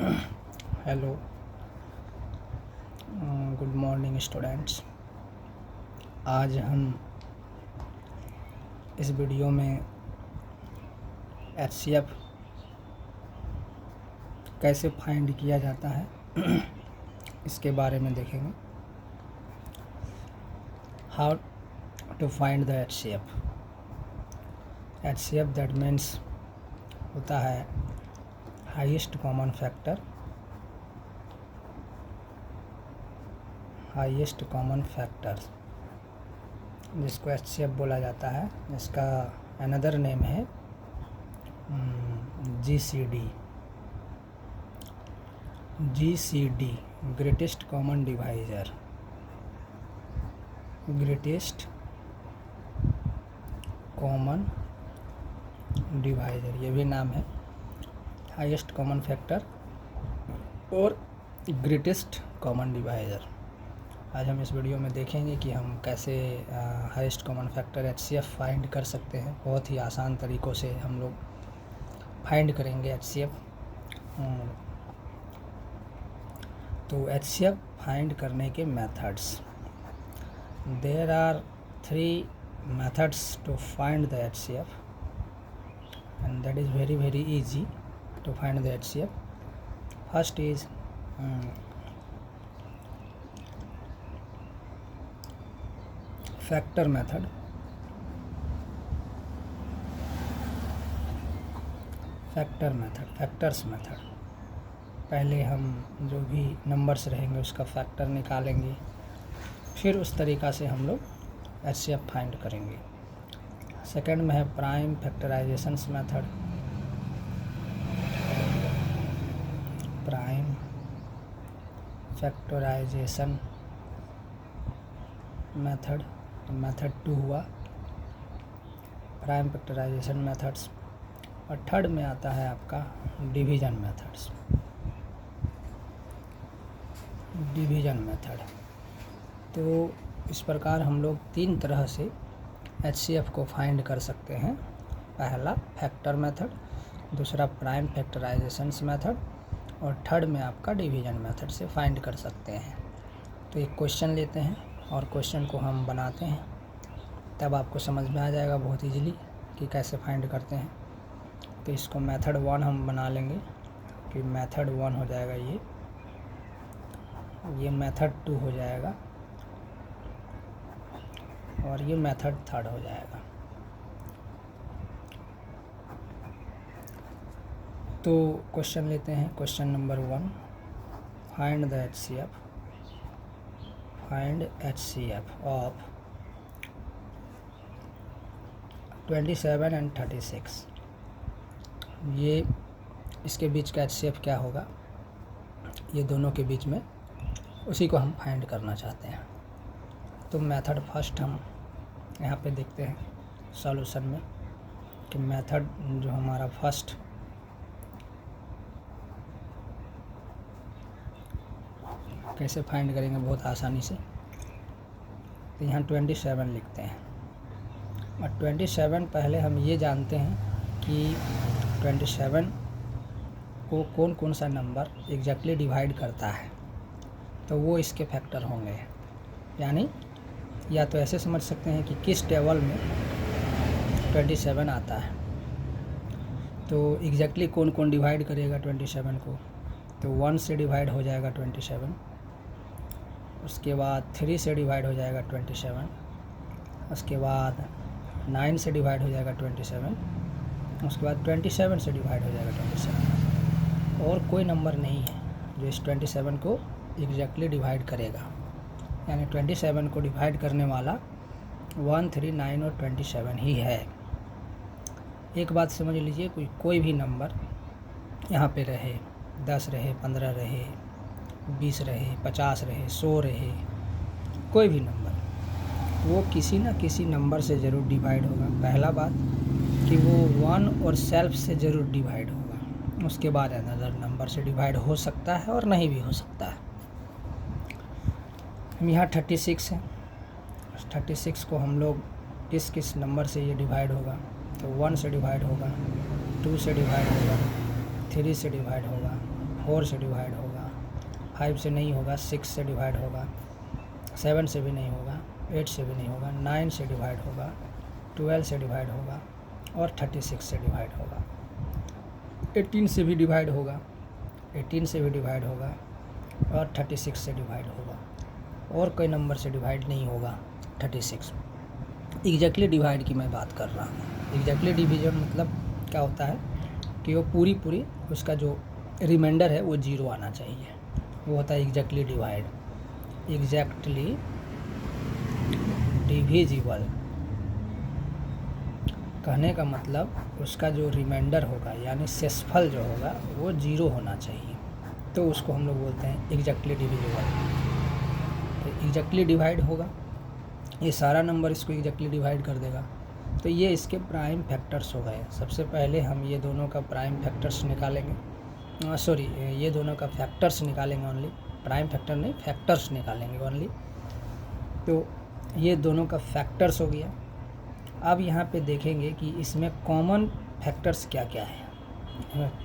Hello, good morning students. आज हम इस वीडियो में HCF कैसे फाइंड किया जाता है इसके बारे में देखेंगे। How to find the HCF। HCF that means होता है highest common factor, highest common factor जिसको HCF बोला जाता है। इसका अनदर नेम है GCD, greatest common divisor, greatest common divisor, ये भी नाम है। हाईएस्ट कॉमन फैक्टर और ग्रेटेस्ट कॉमन डिवाइजर। आज हम इस वीडियो में देखेंगे कि हम कैसे highest common factor HCF find कर सकते हैं। बहुत ही आसान तरीक़ों से हम लोग फाइंड करेंगे HCF। तो HCF फाइंड करने के methods, there are 3 methods to find the HCF, and that is very easy to find the HCF. First is factor method. Factors method. पहले हम जो भी नंबर्स रहेंगे उसका फैक्टर निकालेंगे, फिर उस तरीक़ा से हम लोग HCF फाइंड करेंगे। सेकंड में है prime factorization method. Prime factorization method 2 हुआ, प्राइम फैक्टराइजेशन मेथड्स। और थर्ड में आता है आपका डिवीज़न मेथड्स, डिवीज़न मेथड। तो इस प्रकार हम लोग 3 तरह से HCF को फाइंड कर सकते हैं। पहला फैक्टर मेथड, दूसरा प्राइम फैक्टराइजेशन मेथड, और थर्ड में आपका डिवीज़न मेथड से फाइंड कर सकते हैं। तो एक क्वेश्चन लेते हैं और क्वेश्चन को हम बनाते हैं, तब आपको समझ में आ जाएगा बहुत इजीली कि कैसे फाइंड करते हैं। तो इसको मेथड 1 हम बना लेंगे कि मेथड 1 हो जाएगा ये मेथड 2 हो जाएगा और ये मेथड 3 हो जाएगा। तो क्वेश्चन लेते हैं। Question number 1, find the HCF of 27 and 36। ये इसके बीच का HCF क्या होगा, ये दोनों के बीच में, उसी को हम फाइंड करना चाहते हैं। तो मेथड फर्स्ट हम यहाँ पे देखते हैं सॉल्यूशन में कि मेथड जो हमारा फर्स्ट कैसे फाइंड करेंगे बहुत आसानी से। तो यहाँ 27 लिखते हैं और 27 पहले हम ये जानते हैं कि 27 को कौन कौन सा नंबर एग्जैक्टली डिवाइड करता है, तो वो इसके फैक्टर होंगे। यानी या तो ऐसे समझ सकते हैं कि किस टेबल में 27 आता है, तो एग्जैक्टली कौन कौन डिवाइड करेगा 27 को। तो 1 से डिवाइड हो जाएगा 27, उसके बाद 3 से डिवाइड हो जाएगा 27, उसके बाद 9 से डिवाइड हो जाएगा 27, उसके बाद 27 से डिवाइड हो जाएगा 27। और कोई नंबर नहीं है जो इस 27 को एग्जैक्टली डिवाइड करेगा। यानी 27 को डिवाइड करने वाला 1, 3, 9 और 27 ही है। एक बात समझ लीजिए, कोई भी नंबर यहाँ पे रहे, 10 रहे, 15 रहे, 20 रहे, 50 रहे, 100 रहे, कोई भी नंबर, वो किसी न किसी नंबर से ज़रूर डिवाइड होगा। पहला बात कि वो 1 और सेल्फ से ज़रूर डिवाइड होगा, उसके बाद अदर नंबर से डिवाइड हो सकता है और नहीं भी हो सकता है। यहाँ 36 है, 36 को हम लोग किस नंबर से ये डिवाइड होगा, तो 1 से डिवाइड होगा, 2 से डिवाइड होगा, 3 से डिवाइड होगा, 4 से डिवाइड होगा, 5 से नहीं होगा, 6 से डिवाइड होगा, 7 से भी नहीं होगा, 8 से भी नहीं होगा, 9 से डिवाइड होगा, 12 से डिवाइड होगा और 36 से डिवाइड होगा। 18 से भी डिवाइड होगा, 18 से भी डिवाइड होगा और 36 से डिवाइड होगा, और कोई नंबर से डिवाइड नहीं होगा 36। एग्जैक्टली डिवाइड की मैं बात कर रहा हूँ। एग्जैक्टली डिवीजन मतलब क्या होता है कि वो पूरी उसका जो रिमाइंडर है वो 0 आना चाहिए, वो होता है एग्जैक्टली डिवाइड। एग्जैक्टली डिविजिबल कहने का मतलब उसका जो रिमाइंडर होगा यानी शेषफल जो होगा वो 0 होना चाहिए, तो उसको हम लोग बोलते हैं एग्जैक्टली डिविजिबल। तो एग्जैक्टली डिवाइड होगा, ये सारा नंबर इसको एग्जैक्टली डिवाइड कर देगा। तो ये इसके प्राइम फैक्टर्स हो गए। सबसे पहले हम ये दोनों का प्राइम फैक्टर्स निकालेंगे, ये दोनों का फैक्टर्स निकालेंगे ओनली, प्राइम फैक्टर नहीं, फैक्टर्स निकालेंगे ओनली। तो ये दोनों का फैक्टर्स हो गया। अब यहाँ पे देखेंगे कि इसमें कॉमन फैक्टर्स क्या क्या है,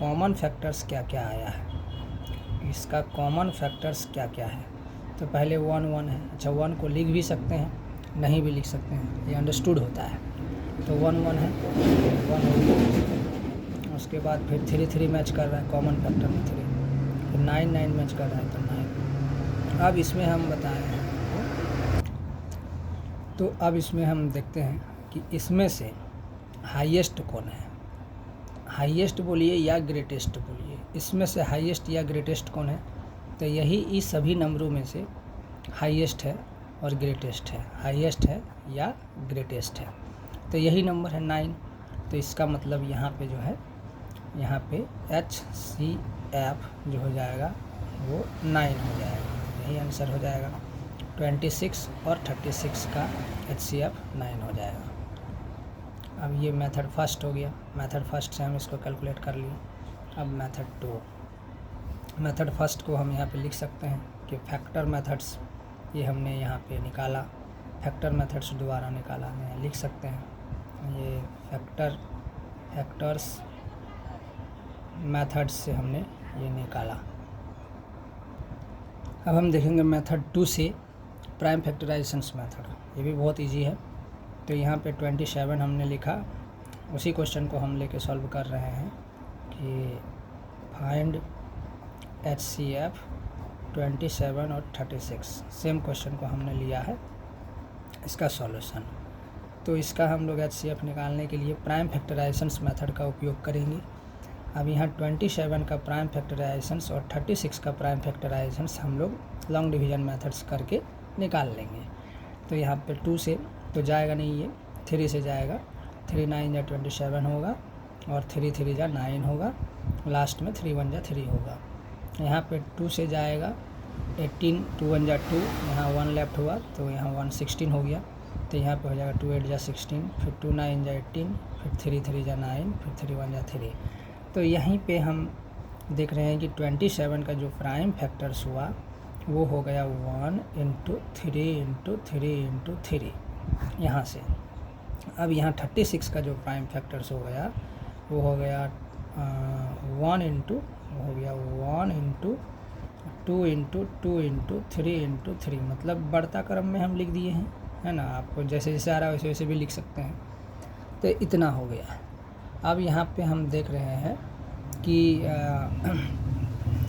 कॉमन फैक्टर्स क्या क्या आया है, इसका कॉमन फैक्टर्स क्या क्या है। तो पहले 1 1 है, अच्छा 1 को लिख भी सकते हैं, नहीं भी लिख सकते हैं, ये अंडरस्टूड होता है। तो 1 1 है, 1 हो गया। उसके बाद फिर 3 3 मैच कर रहा है कॉमन फैक्टर में 3, फिर 9 9 मैच कर रहा है तो 9। अब इसमें हम बताए हैं, तो अब इसमें हम देखते हैं कि इसमें से हाईएस्ट कौन है। हाईएस्ट बोलिए या ग्रेटेस्ट बोलिए, इसमें से हाईएस्ट या ग्रेटेस्ट कौन है। तो यही इस सभी नंबरों में से हाईएस्ट है और ग्रेटेस्ट है, हाईएस्ट है या ग्रेटेस्ट है। तो यही नंबर है 9। तो इसका मतलब यहाँ पे जो है, यहाँ पे HCF जो हो जाएगा वो 9 हो जाएगा, यही आंसर हो जाएगा। 26 और 36 का HCF 9 हो जाएगा। अब ये मेथड फर्स्ट हो गया, मेथड फर्स्ट से हम इसको कैलकुलेट कर लिए। अब मेथड 2, मेथड फर्स्ट को हम यहाँ पे लिख सकते हैं कि फैक्टर मेथड्स, ये हमने यहाँ पे निकाला, फैक्टर मेथड्स दोबारा निकाला, मैं लिख सकते हैं ये फैक्टर्स मेथड्स से हमने ये निकाला। अब हम देखेंगे मेथड 2 से प्राइम फैक्टराइजेशंस मेथड, ये भी बहुत इजी है। तो यहाँ पे 27 हमने लिखा, उसी क्वेश्चन को हम लेके सॉल्व कर रहे हैं कि फाइंड HCF 27 और 36, सेम क्वेश्चन को हमने लिया है, इसका सॉल्यूशन। तो इसका हम लोग HCF निकालने के लिए प्राइम फैक्टराइजेशंस मेथड का उपयोग करेंगे। अब यहाँ 27 का प्राइम फैक्टराइजेशंस और 36 का प्राइम फैक्टराइजेशंस हम लोग लॉन्ग डिवीजन मेथड्स करके निकाल लेंगे। तो यहाँ पे 2 से तो जाएगा नहीं, ये 3 से जाएगा, 3 9 जा 27 होगा और 3 3 जा 9 होगा, लास्ट में 3 1 जा 3 होगा। यहाँ पे 2 से जाएगा 18, 2 1 जा 2, यहाँ 1 लेफ्ट हुआ तो यहाँ 1 16 हो गया। तो यहाँ पे हो जाएगा 2 8 जा 16, फिर 2 9 जा 18, फिर 3 3 जा 9, फिर 3 1 जा 3। तो यहीं पे हम देख रहे हैं कि 27 का जो प्राइम फैक्टर्स हुआ वो हो गया 1 × 3 × 3 × 3 यहाँ से। अब यहाँ 36 का जो प्राइम फैक्टर्स हो गया वो हो गया 1 × 2 × 2 × 2 × 3 × 3, मतलब बढ़ता क्रम में हम लिख दिए हैं, है ना। आपको जैसे जैसे आ रहा है वैसे वैसे भी लिख सकते हैं। तो इतना हो गया। अब यहाँ पे हम देख रहे हैं कि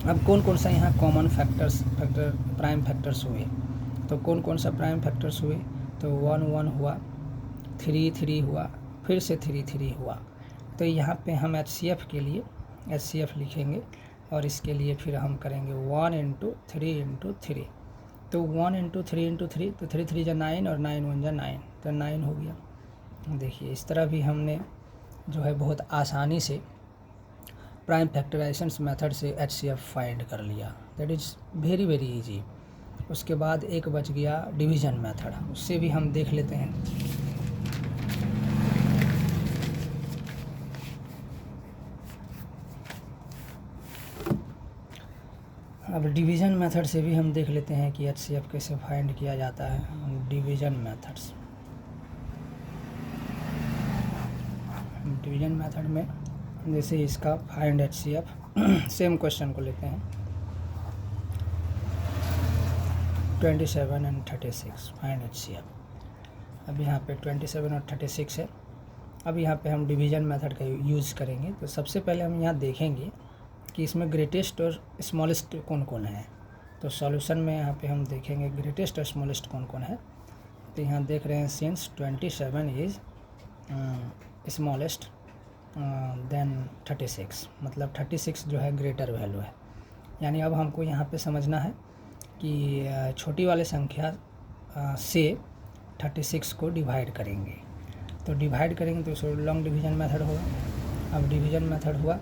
अब कौन कौन सा यहाँ कॉमन प्राइम फैक्टर्स हुए। तो कौन कौन सा प्राइम फैक्टर्स हुए, तो 1 1 हुआ, 3 3 हुआ, फिर से 3 3 हुआ। तो यहाँ पे हम HCF के लिए HCF लिखेंगे और इसके लिए फिर हम करेंगे 1 × 3 × 3। तो 1 × 3 × 3, तो 3 3 जा 9 और 9 1 जा 9, तो 9 हो गया। देखिए इस तरह भी हमने जो है बहुत आसानी से प्राइम फैक्टराइजेशंस मेथड से HCF फाइंड कर लिया। That is very very easy. उसके बाद एक बच गया डिवीज़न मेथड, उससे भी हम देख लेते हैं। अब डिवीज़न मेथड से भी हम देख लेते हैं कि HCF कैसे फाइंड किया जाता है। डिवीज़न मेथड में जैसे इसका फाइंड HCF सेम क्वेश्चन को लेते हैं 27 एंड 36 फाइंड HCF। अब यहाँ पे 27 और 36 है। अब यहाँ पे हम डिवीज़न मेथड का यूज़ करेंगे। तो सबसे पहले हम यहाँ देखेंगे कि इसमें ग्रेटेस्ट और स्मॉलेस्ट कौन कौन है। तो सॉल्यूशन में यहाँ पे हम देखेंगे ग्रेटेस्ट और स्मॉलेस्ट कौन कौन है। तो यहाँ देख रहे हैं सिंस 27 इज़ स्मॉलेस्ट देन 36, मतलब 36 जो है ग्रेटर वैल्यू है। यानी अब हमको यहाँ पे समझना है कि छोटी वाले संख्या से 36 को डिवाइड करेंगे। तो डिवाइड करेंगे तो लॉन्ग डिवीज़न मेथड होगा। अब डिवीज़न मेथड हुआ